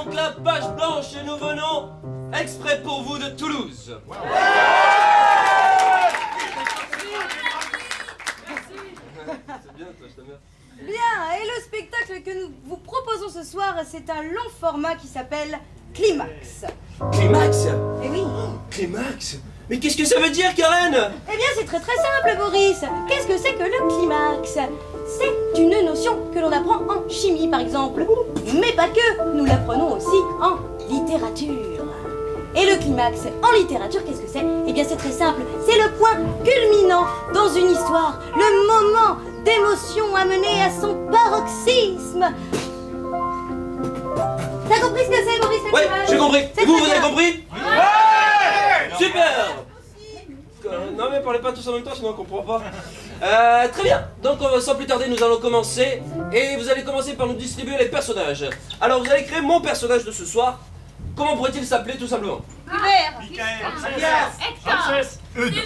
donc la page blanche et nous venons exprès pour vous de Toulouse. C'est bien, toi, je t'aime bien. Bien, et le spectacle que nous vous proposons ce soir, c'est un long format qui s'appelle Climax. Climax? Eh oui. Climax? Mais qu'est-ce que ça veut dire, Karen? Eh bien, c'est très simple, Boris. Qu'est-ce que c'est que le climax? C'est une notion que l'on apprend en chimie, par exemple. Mais pas que, nous l'apprenons aussi en littérature. Et le climax en littérature, qu'est-ce que c'est? Eh bien, c'est très simple. C'est le point culminant dans une histoire, le moment d'émotion amené à son paroxysme. T'as compris ce que c'est, Boris, le Ouais, climax? j'ai compris. C'est Et vous, très vous avez bien. compris? Ouais! Super! Non mais parlez pas tous en même temps, sinon on comprend pas. Très bien. Donc sans plus tarder, nous allons commencer. Et vous allez commencer par nous distribuer les personnages. Alors vous allez créer mon personnage de ce soir. Comment pourrait-il s'appeler tout simplement? Hubert.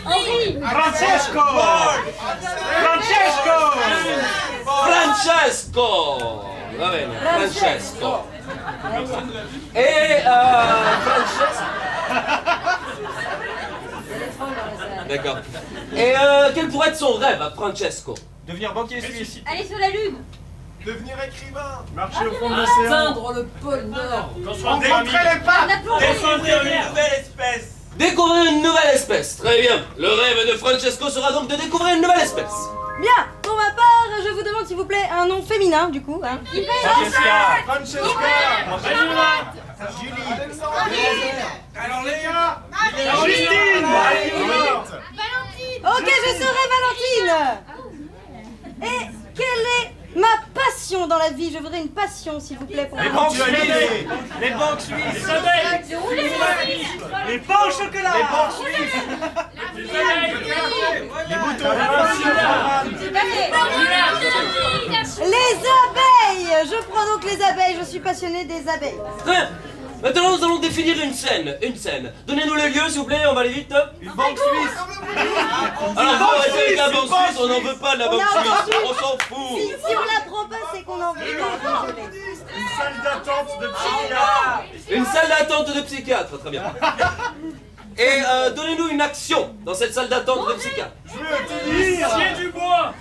Henri. Francesco! Francesco! Francesco! Va bene, Francesco. Et Francesco. D'accord. Et quel pourrait être son rêve à Francesco? Devenir banquier suisse. Allez sur la lune. Devenir écrivain. Marcher au fond de l'océan. Atteindre le pôle Nord. Rencontrer les pattes. Découvrir une nouvelle espèce. Découvrir une nouvelle espèce. Très bien. Le rêve de Francesco sera donc de découvrir une nouvelle espèce. Bien, pour ma part, je vous demande s'il vous plaît un nom féminin du coup. Hein. Francesca. Julie. Alors Léa. Justine. Ok, je serai Valentine. Et quelle est ma passion dans la vie? Je voudrais une passion s'il vous plaît pour Les moi. banques suisses. Les banques suisses. Les abeilles. Les pains au chocolat. Les banques suisses. Les boutons. Les abeilles. Je prends donc les abeilles, je suis passionnée des abeilles. Très bien. Maintenant, nous allons définir une scène. Une scène. Donnez-nous le lieu, s'il vous plaît, on va aller vite. Une banque suisse. Alors, vous arrêtez avec la banque suisse, on n'en veut pas de la On banque a suisse. entendu. On s'en fout. Si on l'apprend pas, c'est qu'on en veut. Désolée. Une salle d'attente de psychiatre. Une salle d'attente de psychiatre, très bien. Et donnez-nous une action dans cette salle d'attente de psychiatre. Jouer au tennis. Scier du bois.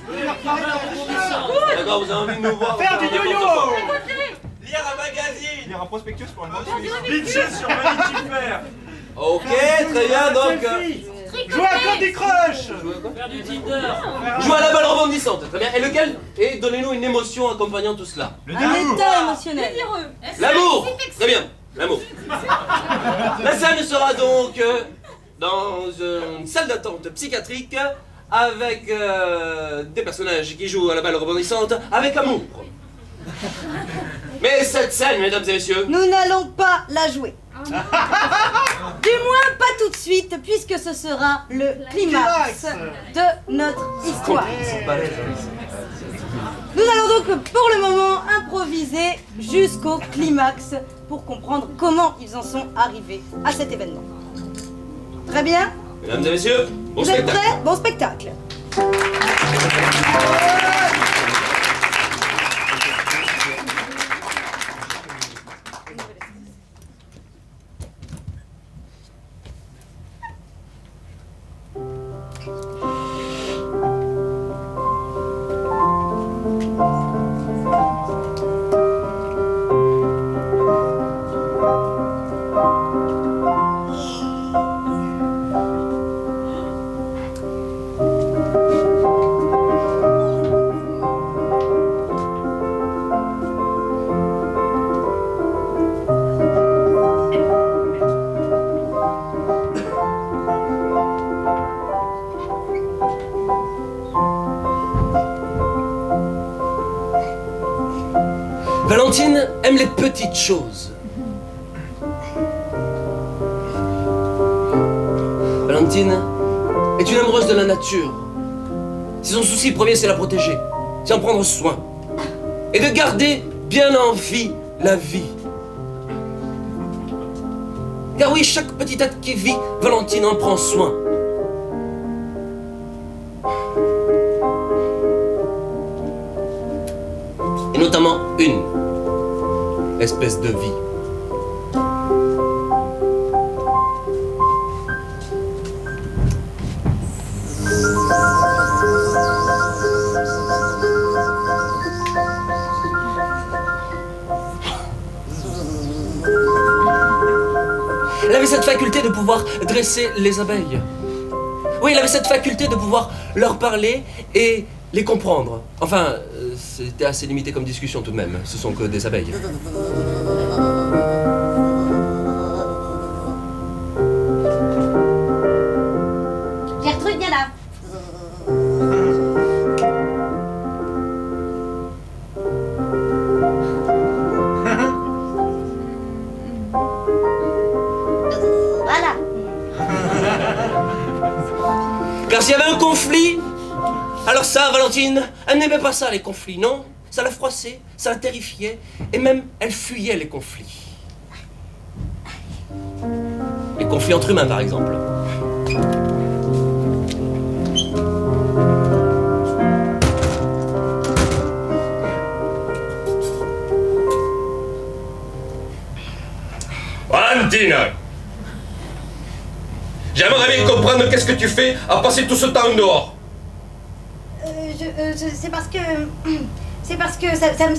D'accord, vous avez envie de nous voir. Faire du yo-yo. Lire un magazine. Lire un prospectus pour une banque suisse. Pitcher sur Vanity Fair. Ok, très bien, donc. Jouer à Candy Crush. Faire du Tinder. Jouer à la balle rebondissante, très bien. Et lequel? Et donnez-nous une émotion accompagnant tout cela. Le Un dégoût. état émotionnel. L'amour. Très bien, l'amour. La scène sera donc dans une salle d'attente psychiatrique avec des personnages qui jouent à la balle rebondissante avec amour. Mais cette scène, mesdames et messieurs, Nous n'allons pas la jouer. Du moins pas tout de suite, puisque ce sera le climax de notre histoire. Nous allons donc pour le moment improviser jusqu'au climax pour comprendre comment ils en sont arrivés à cet événement. Très bien? mesdames et messieurs, bon Vous êtes spectacle. prêts? Bon spectacle. Valentine aime les petites choses. Valentine est une amoureuse de la nature. Si son souci premier, c'est la protéger, c'est en prendre soin. Et de garder bien en vie la vie. Car oui, chaque petit être qui vit, Valentine en prend soin. Et notamment une espèce de vie. Elle avait cette faculté de pouvoir dresser les abeilles. Oui, elle avait cette faculté de pouvoir leur parler et les comprendre. Enfin, c'était assez limité comme discussion tout de même. Ce sont que des abeilles. Gertrude, viens là. Voilà. Car s'il y avait un conflit, alors ça, Valentine, elle n'aimait pas ça, les conflits, non? Ça la froissait, ça la terrifiait, et même elle fuyait les conflits. Les conflits entre humains, par exemple. Valentine! J'aimerais bien comprendre qu'est-ce que tu fais à passer tout ce temps dehors. C'est parce que... C'est parce que ça me...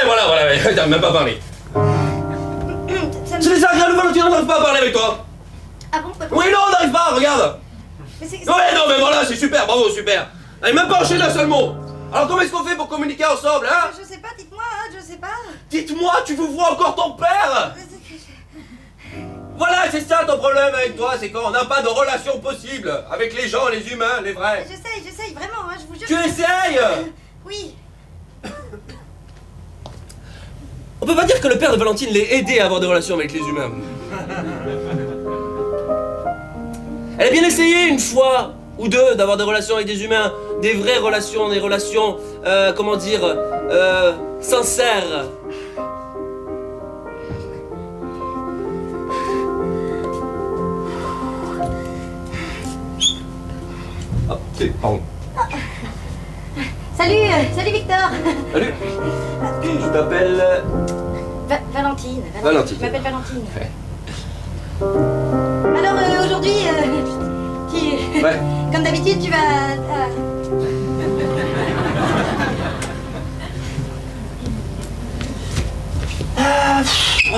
Voilà, t'as même pas parlé. Ça me... C'est désagréable, Valentine, on n'arrive pas à parler avec toi. Ah bon? Oui, non, on n'arrive pas, regarde. Mais c'est... Ouais, non, mais voilà, c'est super, bravo, super. Elle m'a même pas enchaîné un seul mot. Alors comment est-ce qu'on fait pour communiquer ensemble, hein? Je sais pas, dites-moi, hein, je sais pas. Dites-moi, tu veux voir encore ton père? Voilà, c'est ça ton problème avec toi, c'est qu'on n'a pas de relation possible avec les gens, les humains, les vrais. J'essaye vraiment, hein, je vous jure. Tu essayes? Oui. On peut pas dire que le père de Valentine l'ait aidé à avoir des relations avec les humains. Elle a bien essayé une fois ou deux d'avoir des relations avec des humains, des vraies relations, des relations, comment dire, sincères. Ah, pardon. Salut Victor. Salut. Je t'appelle... Valentine. Valentine. Je m'appelle Valentine. Ouais. Alors aujourd'hui, Ouais. comme d'habitude, tu vas...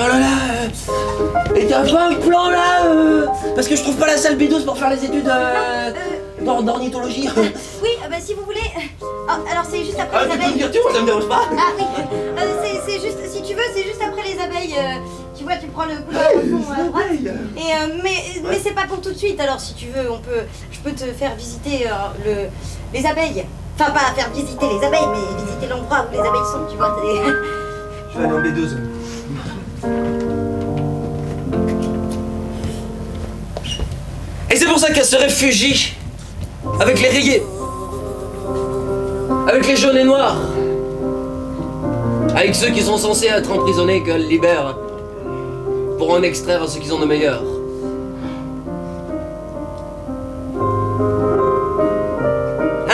Oh là là, et t'as pas un plan là parce que je trouve pas la salle B12 pour faire les études d'ornithologie. Oui, bah si vous voulez... alors c'est juste après Ah, les tu peux me abeilles. dire tu, moi ça me dérange pas. Ah oui, c'est juste, si tu veux, c'est juste après les abeilles. Tu vois, tu prends le couloir au fond à droite. Et, mais c'est pas pour tout de suite, alors si tu veux, je peux te faire visiter les abeilles. Enfin, pas faire visiter les abeilles, mais visiter l'endroit où les abeilles sont, tu vois. Je vais aller en B12. Et c'est pour ça qu'elle se réfugie avec les rayés, avec les jaunes et noirs, avec ceux qui sont censés être emprisonnés qu'elle libère pour en extraire ce qu'ils ont de meilleur.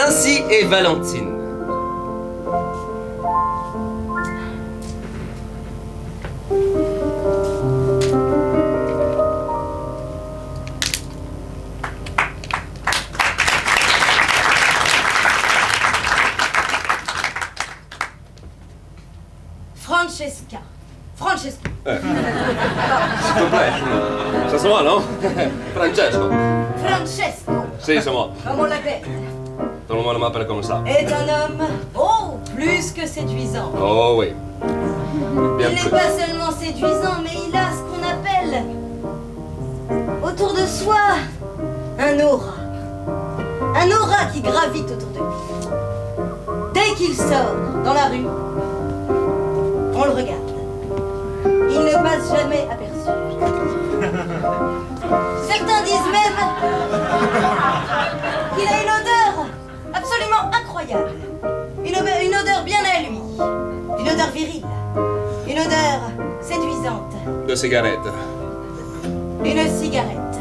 Ainsi est Valentine. Francesco. S'il te plaît. Ça c'est moi, non? Francesco. Francesco, Si, c'est moi. comme on l'appelle, Tout le monde m'appelle comme ça. est un homme, plus que séduisant. Oh oui. Bien Il n'est plus. pas seulement séduisant, mais il a ce qu'on appelle, autour de soi, un aura. Un aura qui gravite autour de lui. Dès qu'il sort dans la rue, on le regarde. Il ne passe jamais aperçu. Certains disent même qu'il a une odeur absolument incroyable. Une odeur bien à lui. Une odeur virile. Une odeur séduisante. De cigarette. Une cigarette.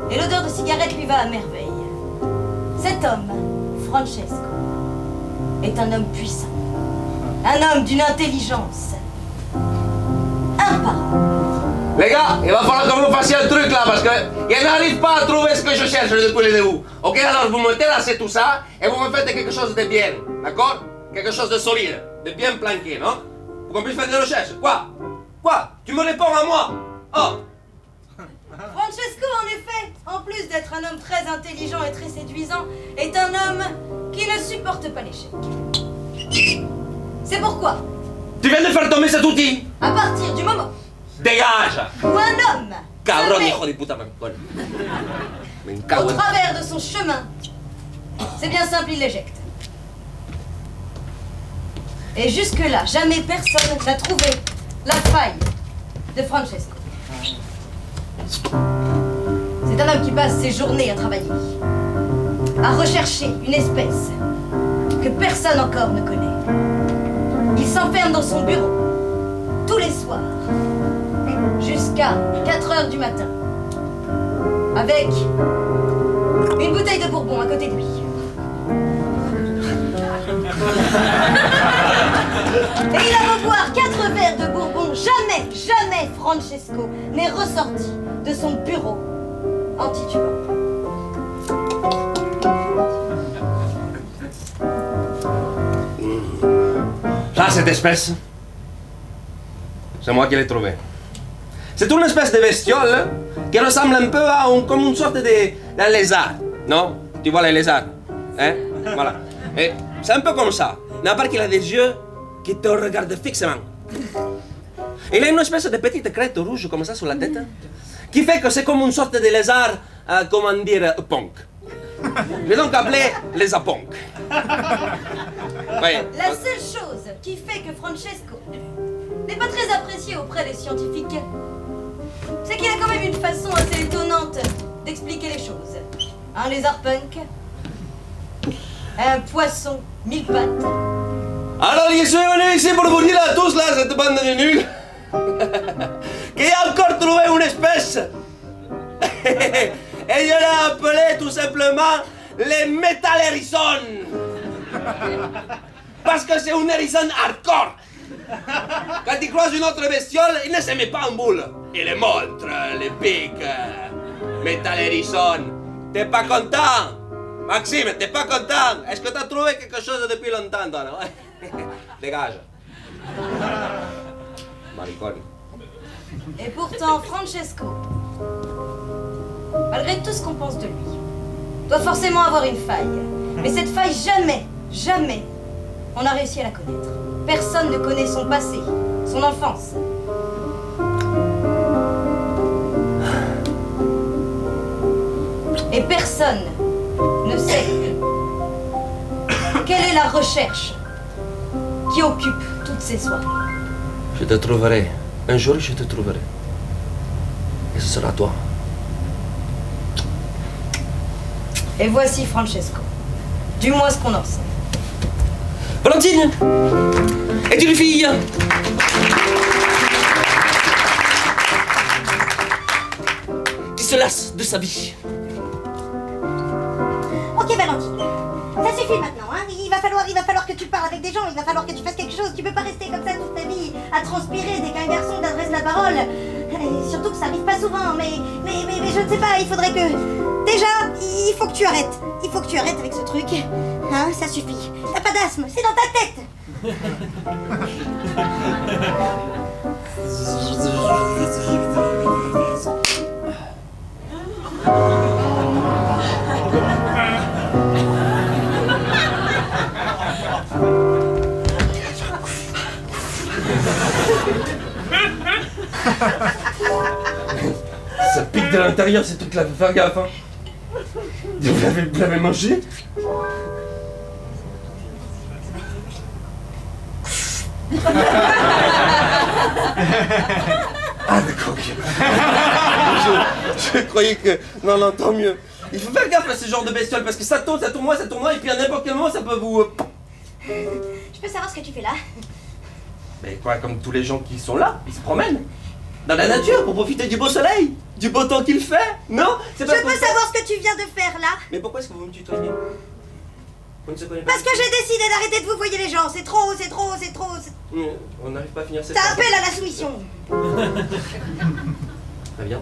Et l'odeur de cigarette lui va à merveille. Cet homme, Francesco, est un homme puissant. Un homme d'une intelligence imparable. Les gars, il va falloir que vous fassiez un truc là parce que je n'arrive pas à trouver ce que je cherche depuis le début. Ok, alors vous me terrassez tout ça et vous me faites quelque chose de bien, d'accord? Quelque chose de solide, de bien planqué, non? Pour qu'on puisse faire des recherches. Quoi? Tu me réponds à moi? Oh, Francesco, en effet, en plus d'être un homme très intelligent et très séduisant, est un homme qui ne supporte pas l'échec. C'est pourquoi, Tu viens de faire tomber cet outil. à partir du moment Dégage. où un homme Cabrón, se met hijo de puta. Bueno. Me au cago en... travers de son chemin, c'est bien simple, il l'éjecte. Et jusque-là, jamais personne n'a trouvé la faille de Francesco. C'est un homme qui passe ses journées à travailler, à rechercher une espèce que personne encore ne connaît. Il s'enferme dans son bureau tous les soirs jusqu'à 4 heures du matin avec une bouteille de bourbon à côté de lui. Et il a beau boire 4 verres de bourbon, jamais Francesco n'est ressorti de son bureau en titubant. Là, cette espèce, c'est moi qui l'ai trouvée. C'est une espèce de bestiole qui ressemble un peu à comme une sorte de lézard, non? Tu vois les lézards, hein? Voilà. Et c'est un peu comme ça, mais à part qu'il a des yeux qui te regardent fixement. Il a une espèce de petite crête rouge comme ça sur la tête, qui fait que c'est comme une sorte de lézard, comment dire, punk. Je l'ai donc appelé lézard-punk. Oui. La seule chose qui fait que Francesco n'est pas très apprécié auprès des scientifiques, c'est qu'il a quand même une façon assez étonnante d'expliquer les choses. Un lézard punk, un poisson 1000 pattes. Alors, je suis venu ici pour vous dire à tous, là, cette bande de nuls, qu'il a encore trouvé une espèce. Et je l'ai appelé tout simplement les Metal Hérisson. Parce que c'est une hérisson hardcore. Quand il croise une autre bestiole, il ne se met pas en boule. Il les montre, les pique. Metal Hérisson. T'es pas content? Maxime, t'es pas content? Est-ce que t'as trouvé quelque chose depuis longtemps, toi, non? Dégage. Maricone. Et pourtant, Francesco, malgré tout ce qu'on pense de lui, doit forcément avoir une faille. Mais cette faille, jamais, on a réussi à la connaître. Personne ne connaît son passé, son enfance. Et personne ne sait quelle est la recherche qui occupe toutes ces soirées. Je te trouverai. Un jour, je te trouverai. Et ce sera toi. Et voici Francesco. Du moins ce qu'on en sait. Valentine, es-tu une fille? Qui se lasse de sa vie. Ok Valentine, ça suffit maintenant, hein. Il va falloir que tu parles avec des gens, il va falloir que tu fasses quelque chose. Tu peux pas rester comme ça toute ta vie à transpirer dès qu'un garçon t'adresse la parole. Et surtout que ça arrive pas souvent, mais je ne sais pas, il faudrait que... Déjà, il faut que tu arrêtes. Il faut que tu arrêtes avec ce truc. Hein, ça suffit. T'as pas d'asthme, c'est dans ta tête. Ça pique de l'intérieur, ces trucs-là, faut faire gaffe, hein. Vous l'avez mangé? Ah d'accord, ok. Je croyais que... Non, tant mieux. Il faut faire gaffe à ce genre de bestioles, parce que ça tourne, et puis à n'importe quel moment, ça peut vous... Je peux savoir ce que tu fais là? Mais quoi, comme tous les gens qui sont là, ils se promènent dans la nature pour profiter du beau soleil, du beau temps qu'il fait, non? C'est Je pas peux pour ça. savoir ce que tu viens de faire là? Mais pourquoi est-ce que vous me tutoyez? On ne se connaît pas. Parce que j'ai décidé d'arrêter de vous voyer les gens. C'est trop. On n'arrive pas à finir cette Ça phrase. appelle à la soumission. Très bien.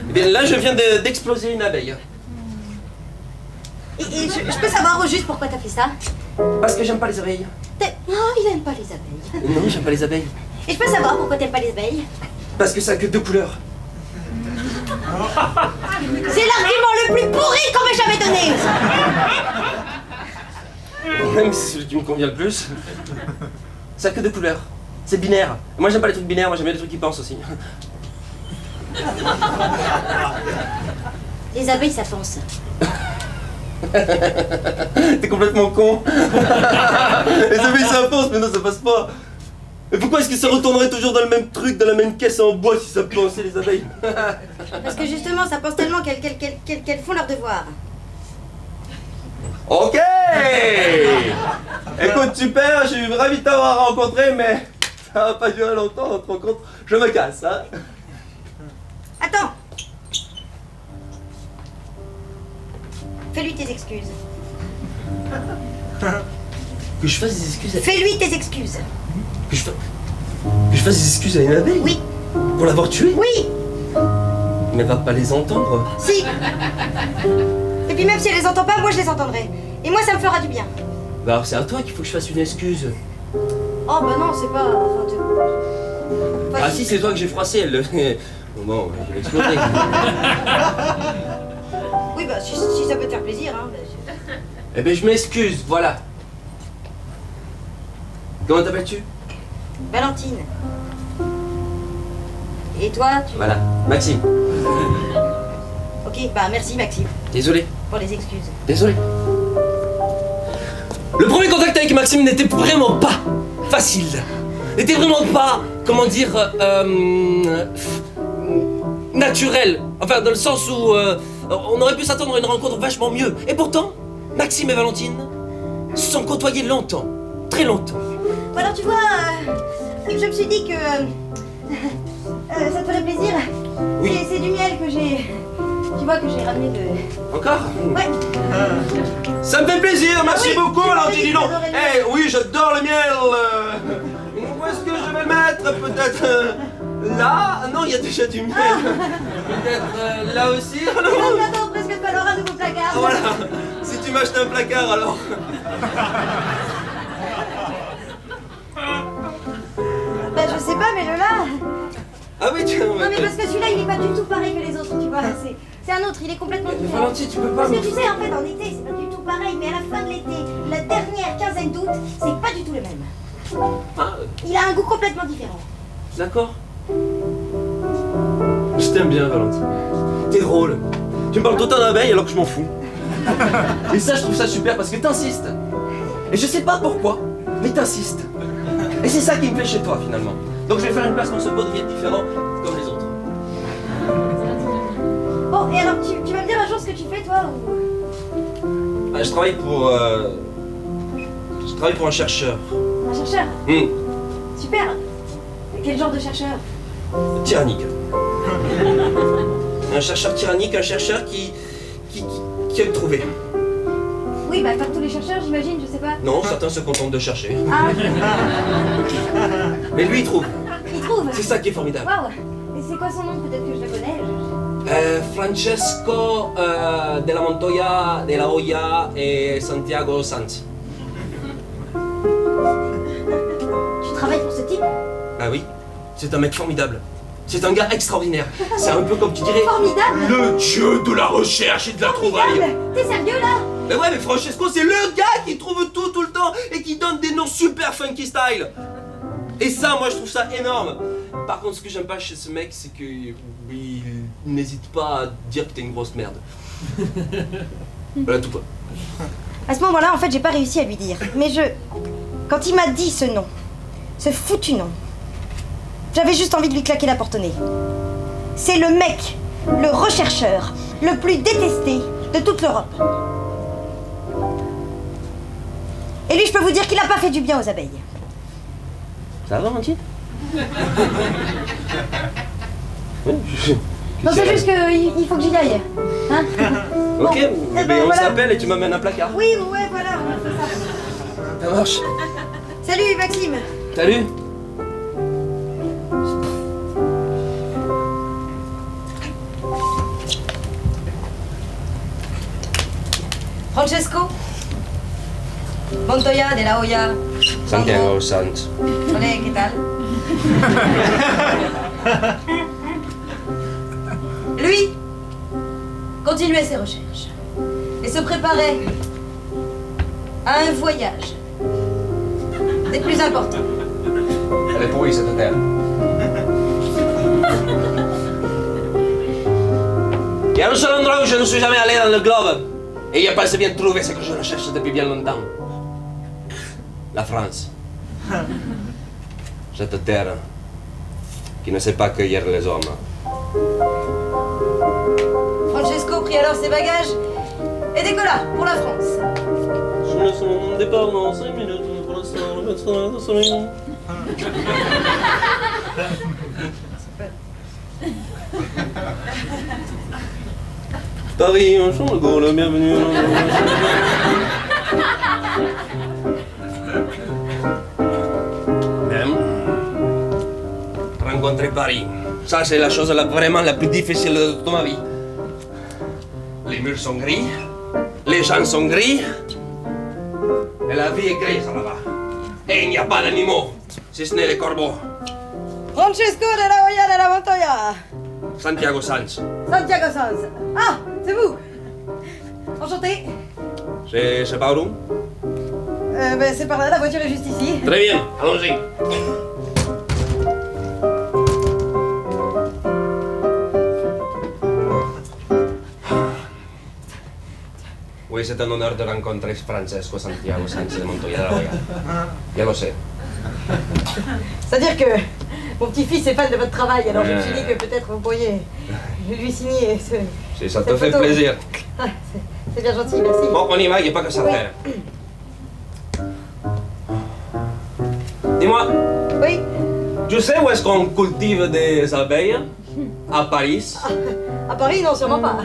Eh bien là, je viens d'exploser une abeille. Et je peux savoir au juste pourquoi t'as fait ça? Parce que j'aime pas les abeilles. Non, il aime pas les abeilles. Non, j'aime pas les abeilles. Et je peux savoir pourquoi t'aimes pas les abeilles? Parce que ça a que deux couleurs. C'est l'argument le plus pourri qu'on m'ait jamais donné. Même c'est celui qui me convient le plus. Ça a que deux couleurs. C'est binaire. Moi j'aime pas les trucs binaires, moi j'aime bien les trucs qui pensent aussi. Les abeilles, ça pense. T'es complètement con. Les abeilles ça pense, mais non ça passe pas. Mais pourquoi est-ce que ça retournerait toujours dans le même truc, dans la même caisse en bois si ça pensait les abeilles? Parce que justement, ça pense tellement qu'elles font leur devoir. Ok. Écoute super, je suis ravi de t'avoir rencontré, mais ça va pas durer longtemps notre rencontre. Je me casse, hein. Attends. Fais-lui tes excuses. Que je fasse des excuses à... Fais-lui tes excuses. Que je fasse des excuses à une abeille? Oui. Pour l'avoir tuée? Oui. Mais va pas les entendre. Si. Et puis même si elle les entend pas, moi je les entendrai. Et moi ça me fera du bien. Bah alors c'est à toi qu'il faut que je fasse une excuse. Oh bah non, c'est pas... Ah si, c'est toi que j'ai froissé, elle. Bon, je vais exploser. Oui bah si ça peut te faire plaisir, hein. Eh ben je m'excuse, voilà. Comment t'appelles-tu? Valentine. Et toi, tu... Voilà, Maxime. Ok, bah merci Maxime, Désolé. pour les excuses. Désolé. Le premier contact avec Maxime n'était vraiment pas facile. N'était vraiment pas, comment dire, naturel. Enfin, dans le sens où on aurait pu s'attendre à une rencontre vachement mieux. Et pourtant, Maxime et Valentine se sont côtoyés longtemps. Très longtemps. Bon alors tu vois, je me suis dit que... ça te ferait plaisir. Oui. C'est du miel que j'ai... Tu vois que j'ai ramené de... Encore? Ouais. Ça me fait plaisir, merci Oui, beaucoup, tu m'avais Valentine, dit dis que donc. t'adorais le Eh oui, j'adore le miel. Où est-ce que je vais le mettre? Peut-être là? Ah non, il y a déjà du miel. Peut-être là aussi? Il va bientôt presque falloir un nouveau placard. Ah, voilà, si tu m'achètes un placard alors. Bah je sais pas, mais le là... Ah oui, tu Non mais parce que celui-là il est pas du tout pareil que les autres, tu vois. C'est un autre, il est complètement différent. Valentine, tu peux pas Parce me... que tu sais, en fait, en été, c'est pas du tout pareil, mais à la fin de l'été, la dernière quinzaine d'août, c'est pas du tout le même. Ah, Il a un goût complètement différent. d'accord. Je t'aime bien, Valentine. T'es drôle. Tu me parles d'autant d'abeilles alors que je m'en fous. Et ça, je trouve ça super parce que t'insistes. Et je sais pas pourquoi, mais t'insistes. Et c'est ça qui me plaît chez toi, finalement. Donc je vais faire une place pour ce pot devienne différent comme les autres. Bon, et alors, tu vas me dire un jour ce que tu fais, toi, ou... Ah, je travaille pour un chercheur. Un chercheur? Super. Quel genre de chercheur? Tyrannique. Un chercheur tyrannique, un chercheur qui aime trouver. Oui, bah comme tous les chercheurs, j'imagine, je sais pas. Non, certains se contentent de chercher. Ah, Mais lui, il trouve. il trouve. C'est ça qui est formidable. Waouh. Et c'est quoi son nom? Peut-être que je le connais. Francesco della Montoya, della Hoya et Santiago Sanz. Tu travailles pour ce type? Ah oui, c'est un mec formidable. C'est un gars extraordinaire. C'est un peu comme tu dirais Formidable. le dieu de la recherche et de la trouvaille. Formidable. T'es sérieux, là? Mais ouais, mais Francesco, c'est le gars qui trouve tout le temps et qui donne des noms super funky style. Et ça, moi, je trouve ça énorme. Par contre, ce que j'aime pas chez ce mec, c'est que il n'hésite pas à dire que t'es une grosse merde. Voilà tout quoi. À ce moment-là, en fait, j'ai pas réussi à lui dire. Mais quand il m'a dit ce nom, ce foutu nom, j'avais juste envie de lui claquer la porte au nez. C'est le mec, le rechercheur, le plus détesté de toute l'Europe. Et lui, je peux vous dire qu'il a pas fait du bien aux abeilles. Ça va, Valentine? Non, c'est juste qu'il faut que j'y aille. Hein? Ok, Bon, mais ben, on voilà. s'appelle et tu m'amènes un placard. Oui, ouais, voilà, on fait ça. Ça marche. Salut, Maxime. Salut. Francesco. Montoya de la Hoya. Santiago Sanz. Hola, ¿qué tal? Le lui continuait ses recherches et se préparait à un voyage des plus importants. Elle est pourrie cette terre. Il y a un seul endroit où je ne suis jamais allé dans le globe. Et il a pas bien trouvé ce que je recherche depuis bien longtemps. La France. Cette terre qui ne sait pas cueillir les hommes. Francesco prit alors ses bagages et décolla pour la France. Je laisse mon départ dans 5 minutes. Pour l'instant, le médecin de soleil. Paris, un champ de Gaulle, bienvenue. Rencontrer Paris. Ça, c'est la chose vraiment la plus difficile de toute ma vie. Les murs sont gris, les gens sont gris, et la vie est grise là-bas. Et il n'y a pas d'animaux, si ce n'est les corbeaux. Francesco de la Hoya de la Montoya. Santiago Sanz. Santiago Sanz. Ah, c'est vous. Enchanté. C'est par où? Ben, c'est par là, la voiture est juste ici. Très bien, allons-y. Oui, c'est un honneur de rencontrer Francesco Santiago Sanz de Montoya de la Hoya. Je le sais. C'est-à-dire que mon petit-fils est fan de votre travail, alors je me suis dit que peut-être vous pourriez lui signer ce... Si ça te cette fait photo. plaisir. Ah, c'est bien gentil, merci. Bon, on y va, il n'y a pas que ça à Oui. faire. Dis-moi, Oui. tu sais où est-ce qu'on cultive des abeilles? À Paris? À Paris, non, sûrement pas.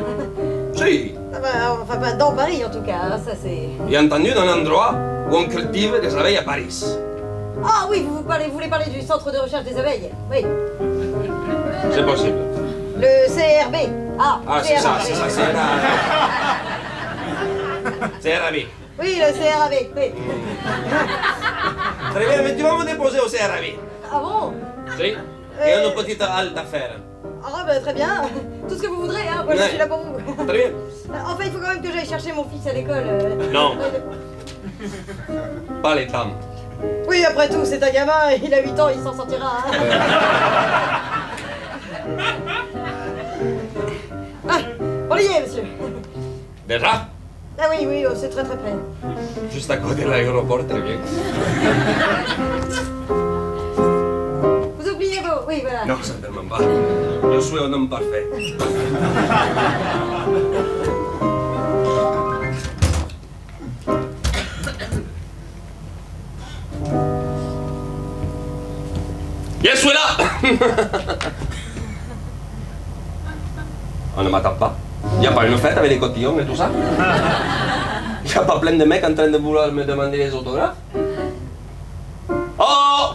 Si. Ah bah, enfin, pas dans Paris en tout cas, hein, ça c'est... J'ai entendu d'un endroit où on cultive des abeilles à Paris. Ah oui, vous voulez parler du centre de recherche des abeilles? Oui. C'est possible. Le CRB. Ah, C'est ça, CRAB. c'est ça, c'est ravi. Oui, le CRAB, oui. Très bien, mais tu vas me déposer au CRAB. Ah bon? Si. Il y a une petite halte à faire. Ah bah très bien. Tout ce que vous voudrez, hein, moi je Ouais. suis là pour vous. Très bien. Enfin, il faut quand même que j'aille chercher mon fils à l'école. Non. Pas les dames. Oui, après tout, c'est un gamin, il a 8 ans, il s'en sortira. Hein. Ah, on y est, monsieur. Déjà? Ah oui, oui, oh, c'est très très près. Juste à côté de l'aéroport, très bien. Vous oubliez vos... Oui, voilà. Non, certainement pas. Je suis un homme parfait. Je suis là. On ne m'attend pas. Il n'y a pas une fête avec les cotillons et tout ça. Il n'y a pas plein de mecs en train de vouloir me demander les autographes. Oh!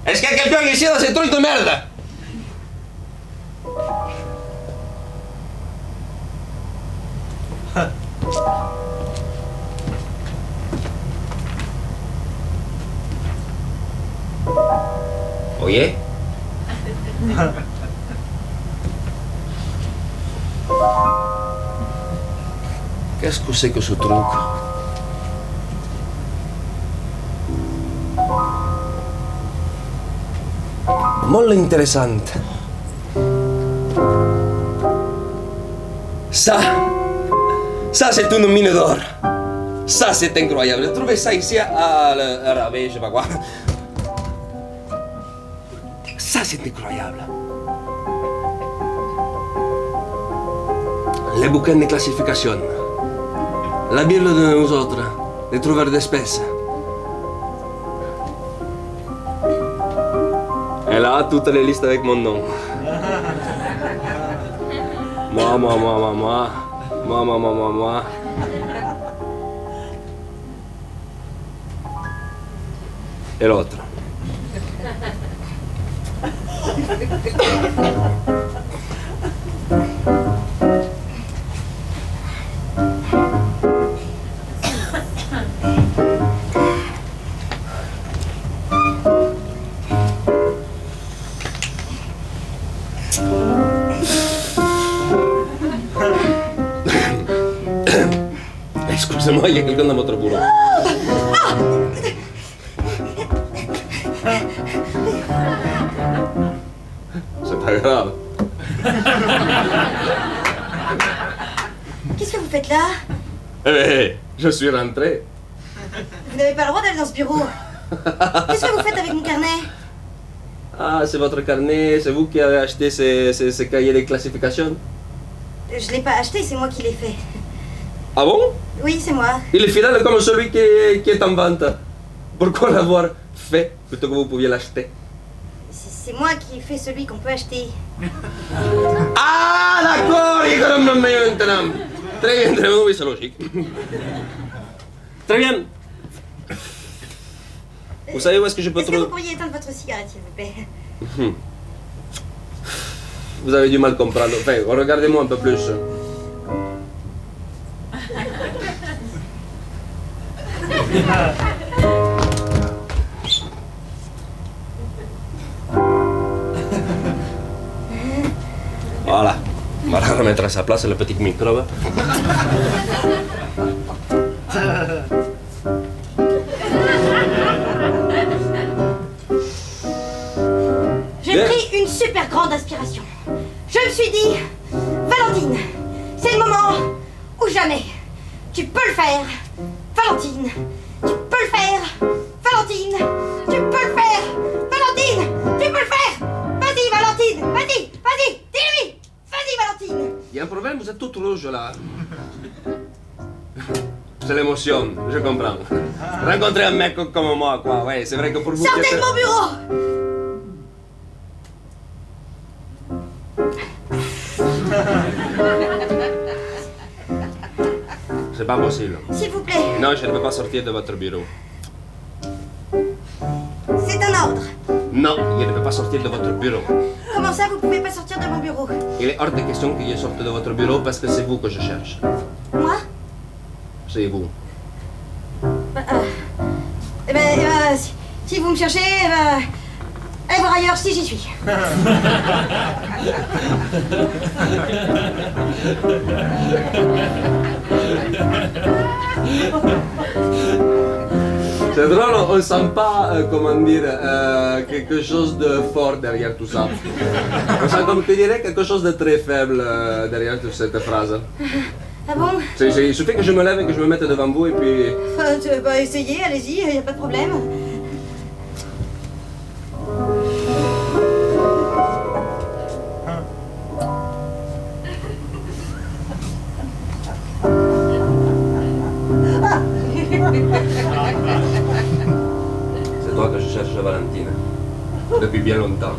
Est-ce qu'il y a quelqu'un ici dans ces trucs de merde? Oye? Qu'est-ce que c'est que ce truc? Molto interessante. Ça c'est une mine d'or. Ça c'est incroyable. J'ai trouvé ça ici à Rabais, je sais pas quoi. Ça c'est incroyable. Les bouquins de classification. La Bible de nous autres, des trouveurs d'espèces. Et là, toutes les listes avec mon nom. Moi. Et l'autre. moi, il y a quelqu'un dans votre boulot. C'est pas grave. Qu'est-ce que vous faites là? Eh, je suis rentré. Vous n'avez pas le droit d'aller dans ce bureau. Qu'est-ce que vous faites avec mon carnet? Ah, c'est votre carnet, c'est vous qui avez acheté ces cahiers de classification? Je l'ai pas acheté, c'est moi qui l'ai fait. Ah bon? Oui, c'est moi. Il est fidèle comme celui qui est en vente. Pourquoi l'avoir fait plutôt que vous pouviez l'acheter? C'est moi qui ai fait celui qu'on peut acheter. Ah, d'accord, il comprend mieux maintenant. Très bien, oui, c'est logique. Très bien. Vous savez où est-ce que je peux Est-ce que vous trouver... pourriez éteindre votre cigarette, s'il vous plaît? Vous avez du mal à comprendre. Enfin, regardez-moi un peu plus. Voilà. On va la remettre à sa place, le petit microbe. J'ai pris une super grande inspiration. Je me suis dit, Valentine, c'est le moment ou jamais. Tu peux le faire, Valentine. Tu peux le faire, Valentine. Tu peux le faire, Valentine. Tu peux le faire. Vas-y, Valentine. Vas-y, vas-y. Dis-lui. Vas-y, Valentine. Il y a un problème, vous êtes toute rouge là. C'est l'émotion, je comprends. Rencontrer un mec comme moi, quoi. Ouais, c'est vrai que pour vous... Sortez de mon bureau. C'est pas possible. S'il vous plaît, Non, je ne peux pas sortir de votre bureau. c'est un ordre. Non, je ne peux pas sortir de votre bureau. Comment ça, vous pouvez pas sortir de mon bureau? Il est hors de question que je sorte de votre bureau parce que c'est vous que je cherche. Moi? C'est vous. Eh ben, si vous me cherchez, allez voir ailleurs si j'y suis. C'est drôle, on ne sent pas, comment dire, quelque chose de fort derrière tout ça. On sent comme tu dirais quelque chose de très faible derrière toute cette phrase. Ah bon? Il suffit que je me lève et que je me mette devant vous et puis... Bah essayez, allez-y, y a pas de problème. C'est toi que je cherche, Valentine. Depuis bien longtemps.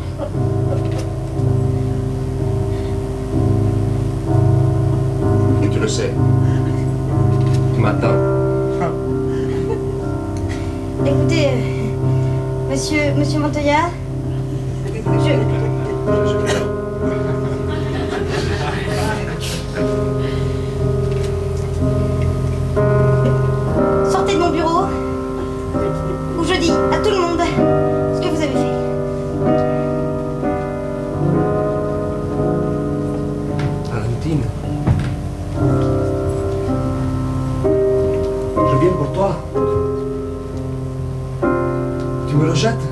Et tu le sais. Tu m'attends. Écoutez, monsieur Montoya, sortez de mon bureau, ou je dis à tout le monde ce que vous avez fait. Valentine. Je viens pour toi. Tu me rejettes?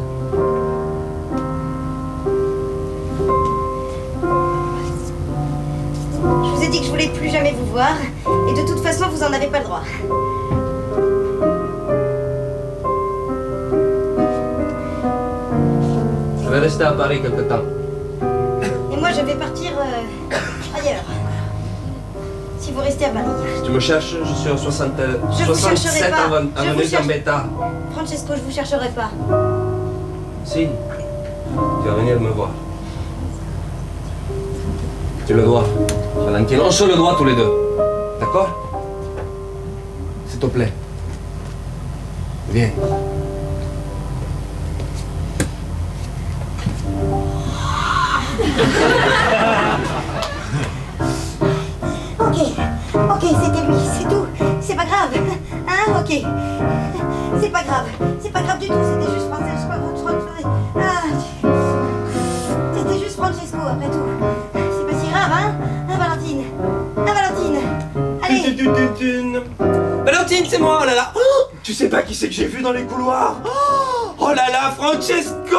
Je vous ai dit que je voulais plus jamais vous voir, et de toute façon, vous en avez pas le droit. Je vais rester à Paris quelque temps. Et moi, je vais partir ailleurs. Si vous restez à Paris. Si tu me cherches, je suis au 67 vous chercherai pas. avenue Gambetta. Francesco, je vous chercherai pas. Si, tu vas venir me voir. Tu le dois. Valentine, on se le doit tous les deux. D'accord? S'il te plaît. Viens. Ok, c'était lui, c'est tout. C'est pas grave. Hein, ok. C'est pas grave. C'est pas grave du tout, c'était juste c'était juste Francesco, après tout. C'est pas si grave, hein? Hein, Valentine? Hein, Valentine? Allez! Valentine! Valentine, c'est moi, oh là là. Oh, tu sais pas qui c'est que j'ai vu dans les couloirs? Oh là là, Francesco. C'est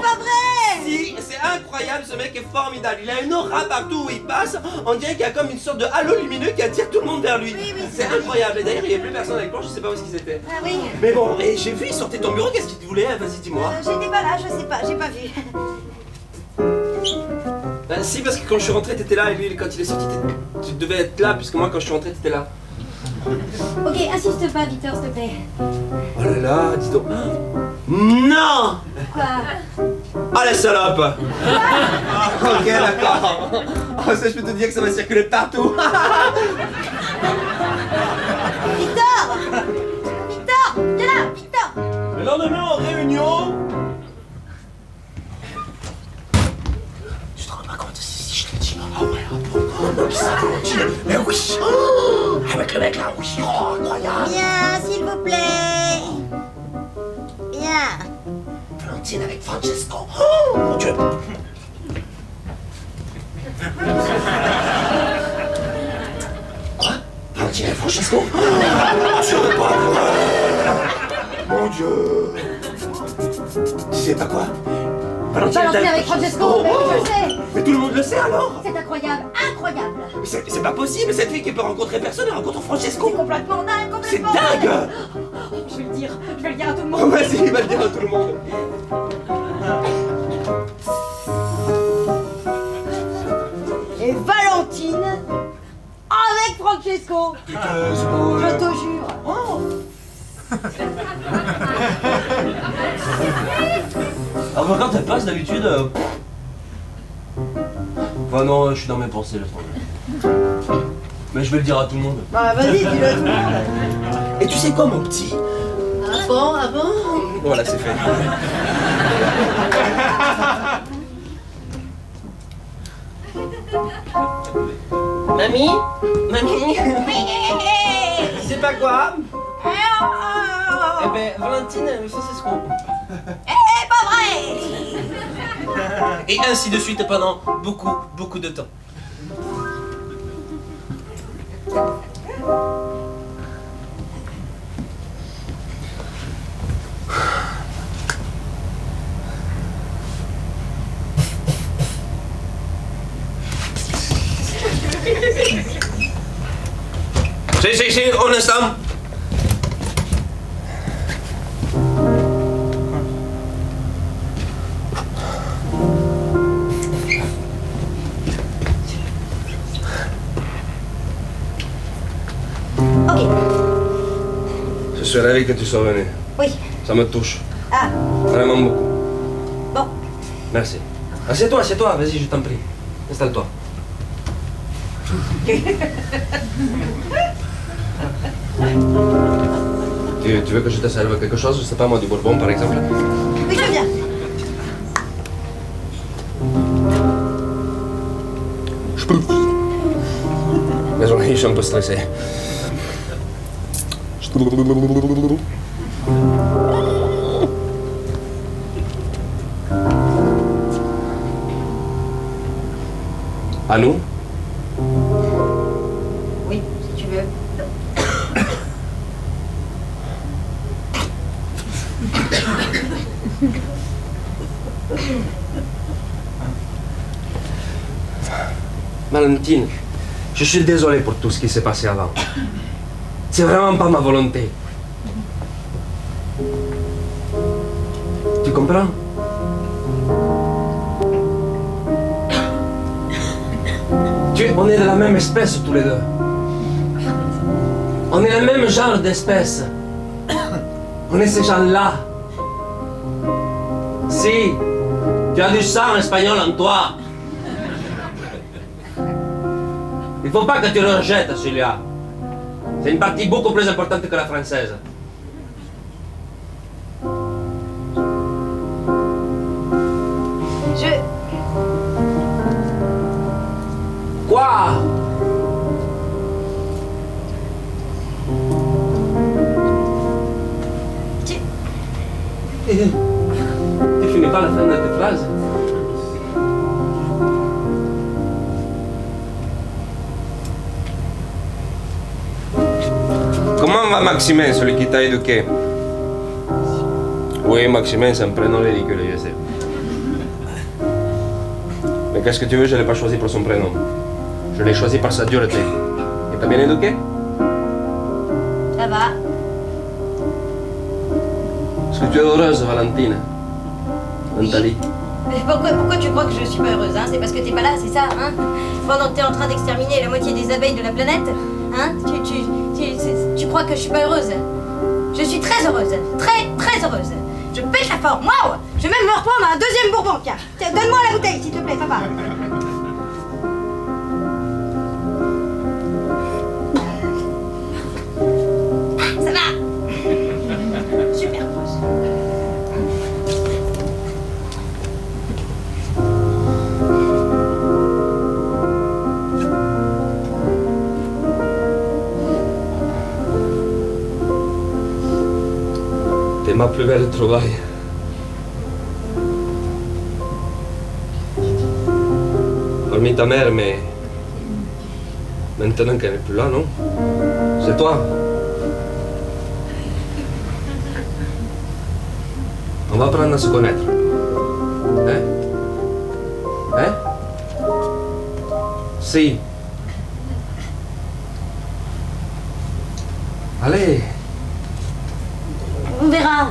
pas vrai! Si, c'est incroyable, ce mec est formidable. Il a une aura partout où il passe. On dirait qu'il y a comme une sorte de halo lumineux qui attire tout le monde vers lui. Oui, C'est incroyable. Et d'ailleurs, il n'y a plus personne avec moi, je sais pas où est-ce qu'ils étaient. Ah oui. Mais bon, et j'ai vu, il sortait de ton bureau, qu'est-ce qu'il voulait? Vas-y, dis-moi. J'étais pas là, je sais pas, j'ai pas vu. Si, parce que quand je suis rentré, t'étais là, et lui, quand il est sorti, tu devais être là, puisque moi, quand je suis rentré, t'étais là. Ok, insiste pas, Victor, s'il te plaît. Oh là là, dis donc. Non! Quoi? Ah la salope! Ok, d'accord. Oh, ça, je peux te dire que ça va circuler partout. Victor! Victor! Viens là, Victor! Le lendemain, en réunion. Tu te rends pas compte si je te dis? Ah ouais, mais oui! Oh, avec le mec là, oui, oh, incroyable! Viens, s'il vous plaît! Viens! Valentine avec Francesco. Oh mon Dieu! Quoi? Valentine avec Francesco? C'est pas vrai! Mon Dieu! Tu sais pas quoi? Valentine avec Francesco, mais oui, je le sais. Mais tout le monde le sait alors! C'est incroyable, incroyable. Mais c'est pas possible, cette fille qui peut rencontrer personne, elle rencontre Francesco! C'est complètement dingue, C'est complètement dingue! Je vais le dire à tout le Oh, monde. vas-y, va le dire à tout le monde! Et Valentine avec Francesco. Je te jure. Oh. Alors quand elle passe d'habitude... Enfin non, je suis dans mes pensées là. Mais je vais le dire à tout le monde. Bah vas-y, dis-le à tout le monde. Et tu sais quoi mon petit? Ah bon, ah bon? Voilà, c'est fait. Mamie? Mamie? Tu sais pas quoi? Eh ben, Valentine, Francesco. Pas vrai! Et ainsi de suite pendant beaucoup de temps. Si, un instant. Ok. Je suis ravi que tu sois venu. Oui. Ça me touche. Ah, Vraiment beaucoup. bon. Merci. Assieds-toi, vas-y, je t'en prie. Installe-toi. Tu veux que je te serve quelque chose? Je sais pas moi, du bourbon par exemple? Oui, je veux bien. Je peux. Désolé, je suis un peu stressé. À nous? Oui, si tu veux. Valentine, je suis désolé pour tout ce qui s'est passé avant. C'est vraiment pas ma volonté. Tu comprends? On est de la même espèce tous les deux. On est le même genre d'espèce. On est ces gens-là. Si, tu as du sang espagnol en toi. Il faut pas que tu le rejettes, celui-là. C'est une partie beaucoup plus importante que la française. Quoi? Tu finis pas la fin de tes phrases? Maximin, celui qui t'a éduqué. Oui, Maximin, c'est un prénom ridicule, je sais. Mais qu'est-ce que tu veux, je ne l'ai pas choisi pour son prénom. Je l'ai choisi par sa dureté. Et t'as bien éduqué? Ça va. Est-ce que tu es heureuse, Valentine? Nathalie? Mais pourquoi tu crois que je suis pas heureuse, hein? C'est parce que t'es pas là, c'est ça, hein? Pendant que t'es en train d'exterminer la moitié des abeilles de la planète, hein? Tu crois que je suis pas heureuse? Je suis très heureuse, très heureuse. Je pêche à fort, waouh! Je vais même me reprendre un deuxième bourbon, tiens. Tiens, donne-moi la bouteille, s'il te plaît, papa. Ça va? Super heureuse. T'es ma plus belle trouvaille. Hormis ta mère, mais maintenant qu'elle n'est plus là, non? C'est toi. On va apprendre à se connaître. Hein? Hein? Si. Allez. On verra.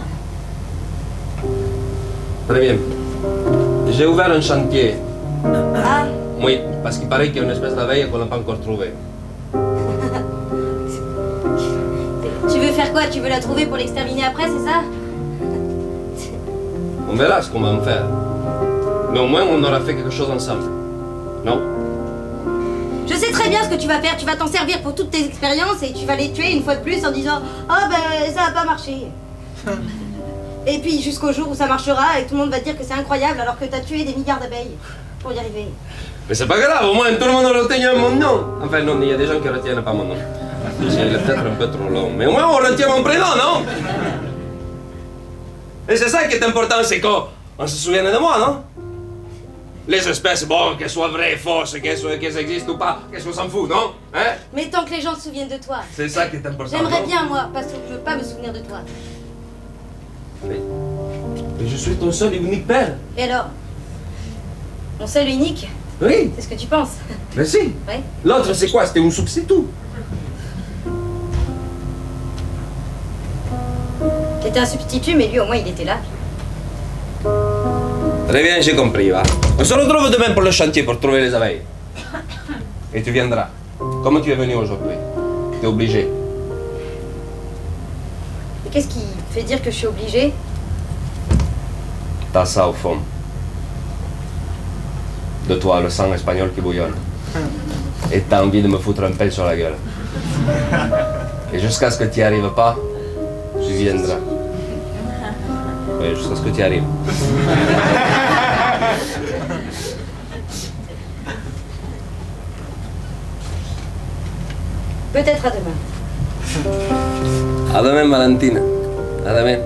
Très bien. J'ai ouvert un chantier. Ah, Oui, parce qu'il paraît qu'il y a une espèce d'abeille qu'on n'a pas encore trouvée. tu veux faire quoi? Tu veux la trouver pour l'exterminer après, c'est ça? On verra ce qu'on va en faire. Mais au moins, on aura fait quelque chose ensemble. Non? Je sais très bien ce que tu vas faire. Tu vas t'en servir pour toutes tes expériences et tu vas les tuer une fois de plus en disant « Oh ben, ça a pas marché ». Et puis jusqu'au jour où ça marchera et tout le monde va te dire que c'est incroyable alors que t'as tué des milliards d'abeilles pour y arriver. Mais c'est pas grave, au moins tout le monde retient mon nom. Enfin non, il y a des gens qui ne retiennent pas mon nom. C'est peut-être un peu trop long, mais au moins on retient mon prénom, non? Et c'est ça qui est important, c'est qu'on se souvienne de moi, non? Les espèces, bon, qu'elles soient vraies, fausses, qu'elles existent ou pas, qu'est-ce qu'on s'en fout, non? Hein? Mais tant que les gens se souviennent de toi. C'est ça qui est important. J'aimerais non? bien, moi, pas me souvenir de toi. Mais je suis ton seul et unique père. Et alors? Mon seul unique? Oui, C'est ce que tu penses? mais si. Ouais. L'autre, c'est quoi? C'était un substitut. C'était un substitut, mais lui au moins il était là. Très bien, j'ai compris, va. On se retrouve demain pour le chantier pour trouver les abeilles. Et tu viendras. Comme tu es venu aujourd'hui. Tu es obligé. Et qu'est-ce qui fait dire que je suis obligée? T'as ça au fond. De toi, le sang espagnol qui bouillonne. Et t'as envie de me foutre un pelle sur la gueule. Et jusqu'à ce que tu n'y arrives pas, tu viendras. Oui, jusqu'à ce que tu y arrives. Peut-être à demain. À demain, Valentine. À demain.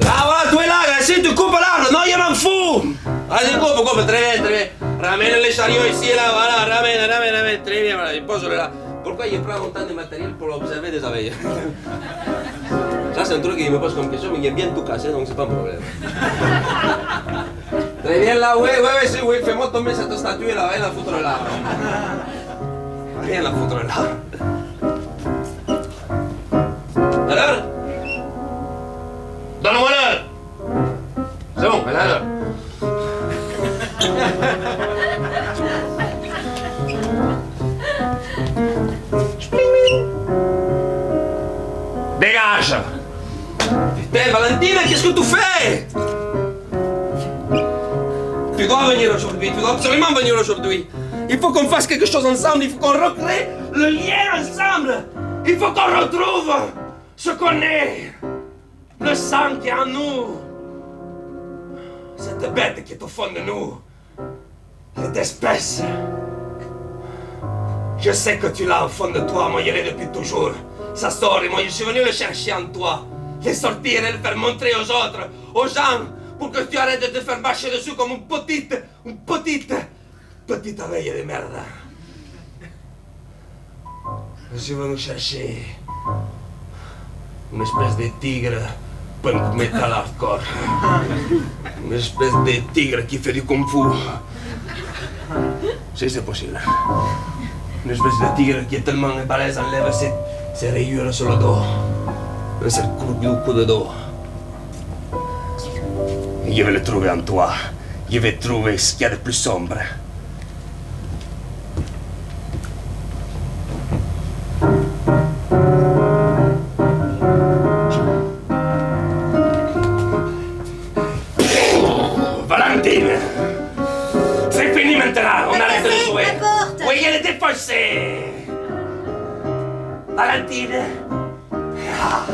Ah, voilà, tu es là, si tu coupes l'arbre, non, je m'en fous. Allez, coupe, très bien, très bien. Ramène les chariots ici, là, voilà, ramène, très bien, voilà, pose-le là. Pourquoi il prend autant de matériel pour observer des abeilles? Ça, c'est un truc qu'il me pose comme question, mais il est bien tout cassé, donc c'est pas un problème. Très bien, là, oui, fais-moi tomber cette statue là, viens la foutre là. Viens la foutre là. Alors? Donne-moi l'heure! C'est bon, elle a l'heure. Dégage! Putain, Valentine, qu'est-ce que tu fais? Tu dois venir aujourd'hui, tu dois absolument venir aujourd'hui. Il faut qu'on fasse quelque chose ensemble, il faut qu'on recrée le lien ensemble. Il faut qu'on retrouve ce qu'on est. Le sang qui est en nous. Cette bête qui est au fond de nous. Cette espèce. Je sais que tu l'as au fond de toi, moi je l'ai depuis toujours. Ça sort et moi je suis venu le chercher en toi. Le sortir et le faire montrer aux autres, aux gens, pour que tu arrêtes de te faire bâcher dessus comme une petite abeille de merde. Je vais nous chercher une espèce de tigre punk metal hardcore. Une espèce de tigre qui fait du kung fu. Si c'est possible. Une espèce de tigre qui est tellement balèze, enlève ses rayures sur le dos. Un seul coup de dos. Et je vais le trouver en toi. Je vais trouver ce qu'il y a de plus sombre. Valentine! C'est fini maintenant! On arrête de jouer! La porte. Oui, elle est défoncée! Valentine! Ah,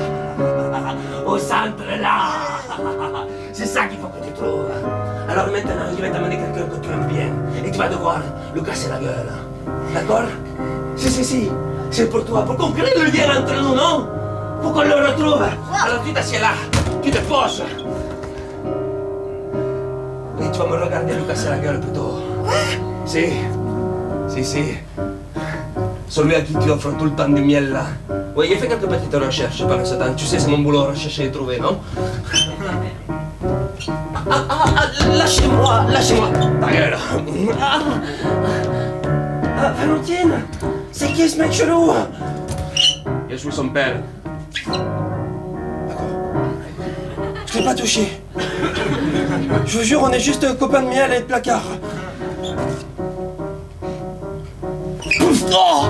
au centre, là! C'est ça qu'il faut que tu trouves! Alors maintenant, je vais t'amener quelqu'un que tu aimes bien et tu vas devoir lui casser la gueule. D'accord? Si. C'est pour toi, pour qu'on crée le lien entre nous, non? Pour qu'on le retrouve! Alors tu t'assieds là, tu te poses! Et tu vas me regarder lui casser la gueule plutôt. Si. Celui à qui tu offres tout le temps du miel là. Oui, j'ai fait quelques petites recherches pendant ce temps. Tu sais, c'est mon boulot, rechercher et trouver, non? Lâchez-moi. Ta gueule. Valentine, c'est qui ce mec chelou? Je suis son père. D'accord. Je l'ai pas touché. Je vous jure, on est juste copains de miel et de placard. Oh!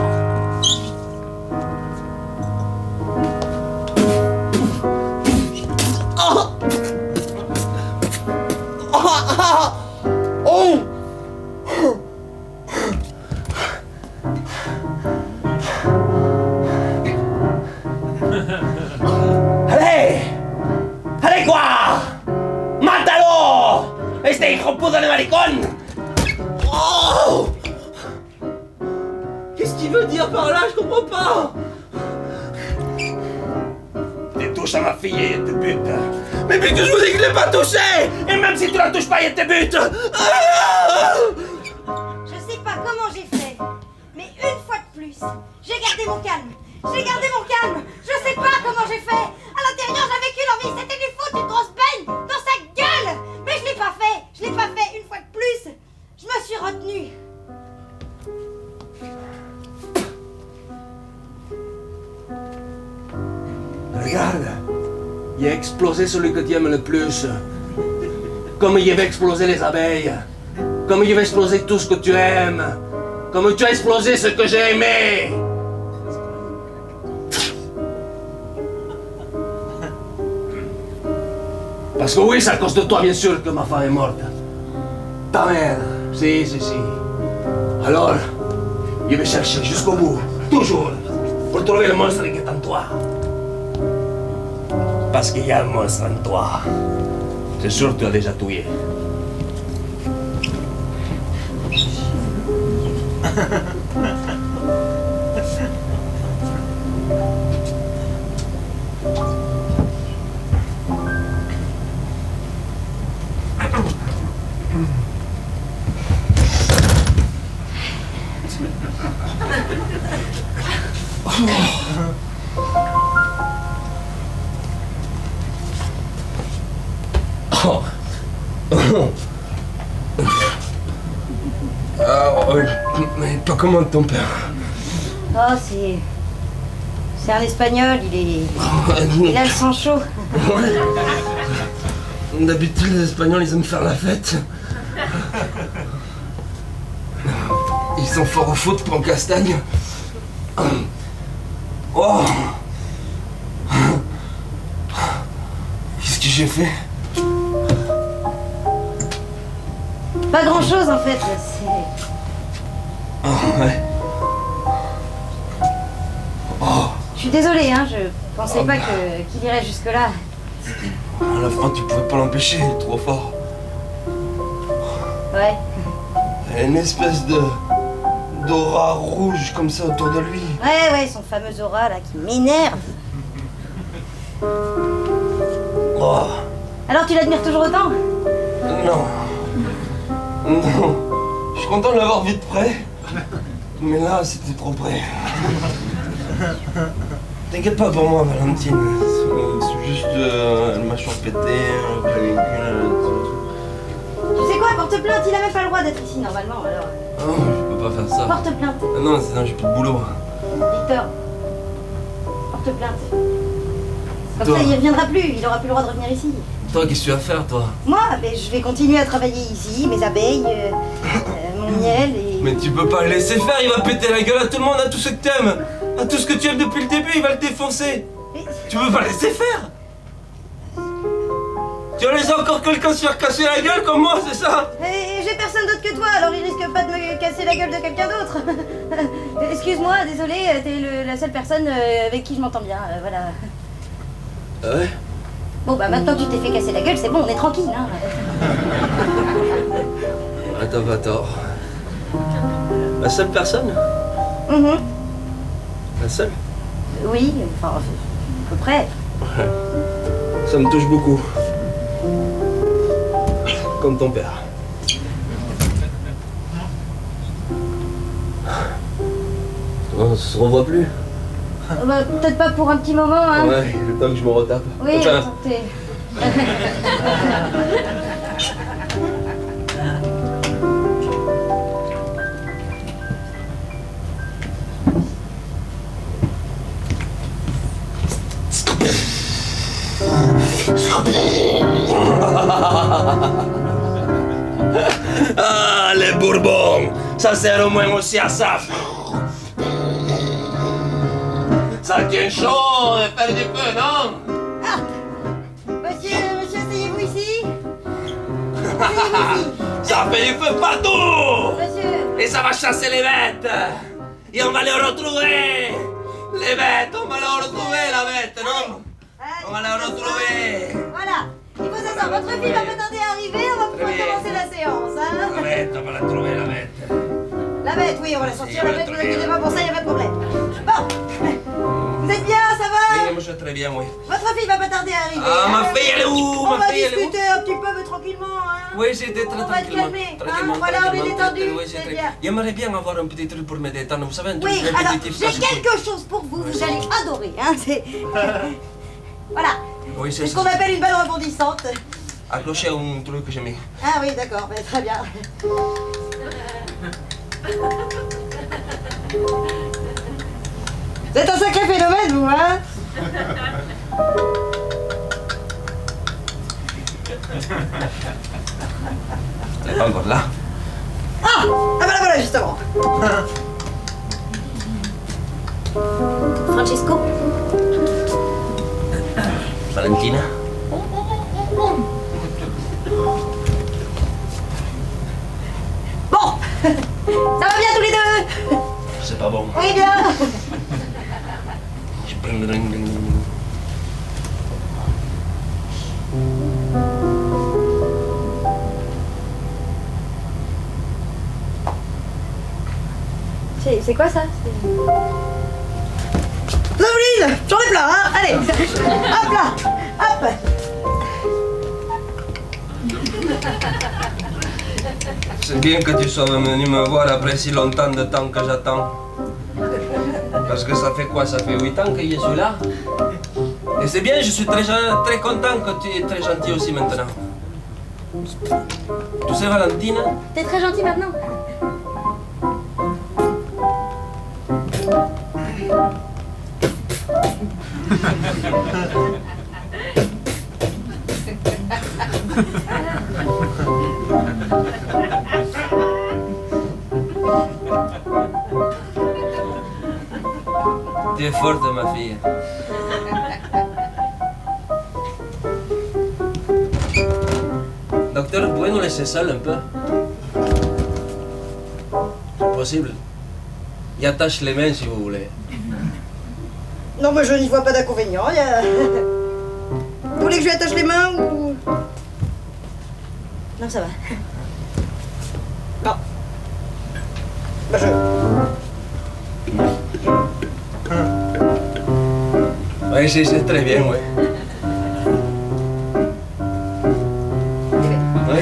Oh! Allez quoi! ¡Mátalo! ¡Este hijo puto de maricón! Oh! Qu'est-ce qu'il veut dire par là? Je comprends pas! Tu touches à ma fille et elle te bute. Mais puisque je vous dis que je l'ai pas touché! Et même si tu la touches pas, elle te bute! Je sais pas comment j'ai fait, mais une fois de plus, j'ai gardé mon calme. Je sais pas comment j'ai fait. À l'intérieur, j'avais qu'une envie, c'était lui foutre une grosse baigne dans sa gueule. Mais je l'ai pas fait. Une fois de plus. Je me suis retenue. Regarde, il a explosé celui que tu aimes le plus. Comme il va exploser les abeilles. Comme il va exploser tout ce que tu aimes. Comme tu as explosé ce que j'ai aimé. Parce que oui, c'est à cause de toi, bien sûr, que ma femme est morte. Ta mère, si. Alors, je vais chercher jusqu'au bout, toujours, pour trouver le monstre qui est en toi. Parce qu'il y a un monstre en toi. C'est sûr que tu as déjà tué. Mais pas comment ton père? Oh, c'est un espagnol, il a le sang chaud. D'habitude, les Espagnols, ils aiment faire la fête. Ils sont forts au foot pour en castagne. Oh! Qu'est-ce que j'ai fait? Pas grand chose en fait, Oh, ouais. Oh! Je suis désolée, hein, je pensais pas qu'il irait jusque-là. À la fin, tu pouvais pas l'empêcher, il est trop fort. Ouais. Il y a une espèce d'aura rouge comme ça autour de lui. Ouais, son fameux aura là qui m'énerve. Oh! Alors tu l'admires toujours autant? Non. Je suis content de l'avoir vu de près. Mais là, c'était trop près. T'inquiète pas pour moi, Valentine. C'est juste une mâchoire pétée, un clavicule, Tu sais quoi, porte plainte, il a même pas le droit d'être ici normalement, alors... Oh, je peux pas faire ça. Porte plainte, Ah non, sinon j'ai plus de boulot. Victor. Porte plainte. Comme Toi. ça, il reviendra plus, il aura plus le droit de revenir ici. Toi, qu'est-ce que tu vas faire, toi? Moi, ben, je vais continuer à travailler ici, mes abeilles, mon miel et... Mais tu peux pas le laisser faire, il va péter la gueule à tout le monde, à tout ce que t'aimes. À tout ce que tu aimes depuis le début, il va le défoncer. Mais- Tu peux pas le laisser faire. Tu vas laisser encore quelqu'un se faire casser la gueule comme moi, c'est ça? Et j'ai personne d'autre que toi, alors il risque pas de me casser la gueule de quelqu'un d'autre. Excuse-moi, désolé, t'es la seule personne avec qui je m'entends bien, voilà. Ouais. Bon bah maintenant que tu t'es fait casser la gueule, c'est bon, on est tranquille, hein. Ah, t'as pas tort. La seule personne? Mhm. La seule? Oui, enfin, à peu près. Ça me touche beaucoup. Comme ton père. On se revoit plus? Bah, peut-être pas pour un petit moment, hein. Ouais, le temps que je me retape. Oui, Enfin, santé. Ah, les Bourbons, ça sert au moins aussi à ça. Ça tient chaud de faire du feu, non? Monsieur, asseyez-vous ici. Asseyez-vous ici. Ça fait du feu partout. Monsieur, Et ça va chasser les bêtes. Et on va les retrouver. Les bêtes, on va les retrouver, la bête, non? On va les retrouver. voilà. Il faut s'asseoir. Votre fille va pas tarder à arriver, on va pouvoir Très bien. commencer la séance, La hein. bête, on va la trouver, la bête. La bête, oui, on va la sortir, Si, la on va bête, ne vous très inquiétez bien. pas pour ça, y a pas de problème. Bon. Vous êtes bien, ça va? oui, moi je vais très bien, oui. Votre fille va pas tarder à arriver. Ah, ma hein. fille, elle est où? On Ma va fille, elle est où? discuter un petit peu, mais tranquillement, hein. Oui, j'étais très On va te tranquillement. calmer, hein, Tranquillement, voilà, on est tranquillement, détendu, tranquillement, oui, c'est très- bien. J'aimerais bien avoir un petit truc pour me détendre, vous savez, un truc Oui, alors, répétitif. j'ai quand je fais. quelque chose pour vous, vous allez adorer, hein. C'est... voilà. Oui, C'est ce qu'on appelle une balle rebondissante. accrocher un truc que j'ai mis. Ah oui, d'accord, ben, très bien. Vous êtes un sacré phénomène, vous, hein? C'est pas encore là. Ah bah là, voilà, justement. Francesco. Valentina. Bon, ça va bien tous les deux? C'est pas bon. Oui, bien. C'est quoi ça? Laureline, j'en ai plein, hein? Allez, hop là, hop. C'est bien que tu sois venu me voir après si longtemps de temps que j'attends. Parce que ça fait quoi? Ça fait 8 ans que je suis là. Et c'est bien, je suis très content que tu es très gentil aussi maintenant. Tu sais, Valentina, T'es très gentil maintenant. tu es forte, ma fille. Docteur, vous pouvez nous laisser seuls un peu? C'est possible. Y attache les mains si vous voulez. Non, mais je n'y vois pas d'inconvénient. Vous voulez que je lui attache les mains ou... Non, ça va. Non. Bah, Oui, c'est très bien, oui. Oui.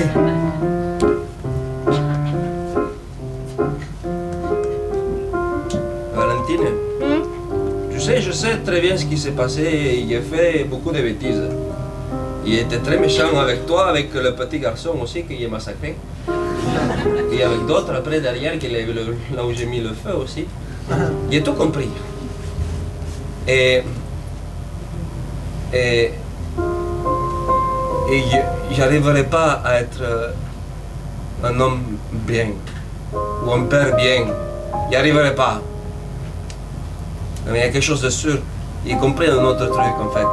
Valentine, tu très bien ce qui s'est passé et il a fait beaucoup de bêtises. Il était très méchant avec toi, avec le petit garçon aussi qui est massacré. Et avec d'autres après derrière, là où j'ai mis le feu aussi. J'ai tout compris. Et j'arriverai pas à être un homme bien ou un père bien. J'y arriverai pas. Mais il y a quelque chose de sûr. J'ai compris un autre truc en fait.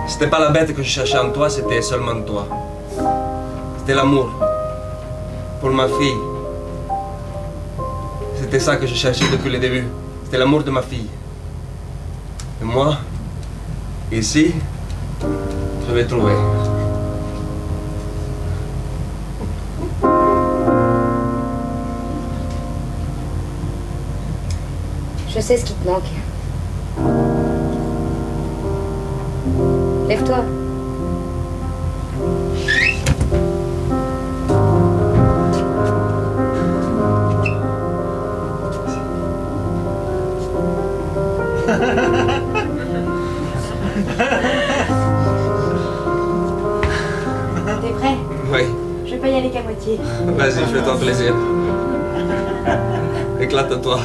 C'était pas la bête que je cherchais en toi, c'était seulement toi. C'était l'amour pour ma fille. C'était ça que je cherchais depuis le début. C'était l'amour de ma fille. Et moi, ici, je vais trouver. Je sais ce qui te manque. Lève-toi. T'es prêt? Oui, Je vais pas y aller qu'à moitié. vas-y, fais-toi plaisir. Éclate-toi.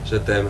Je t'aime.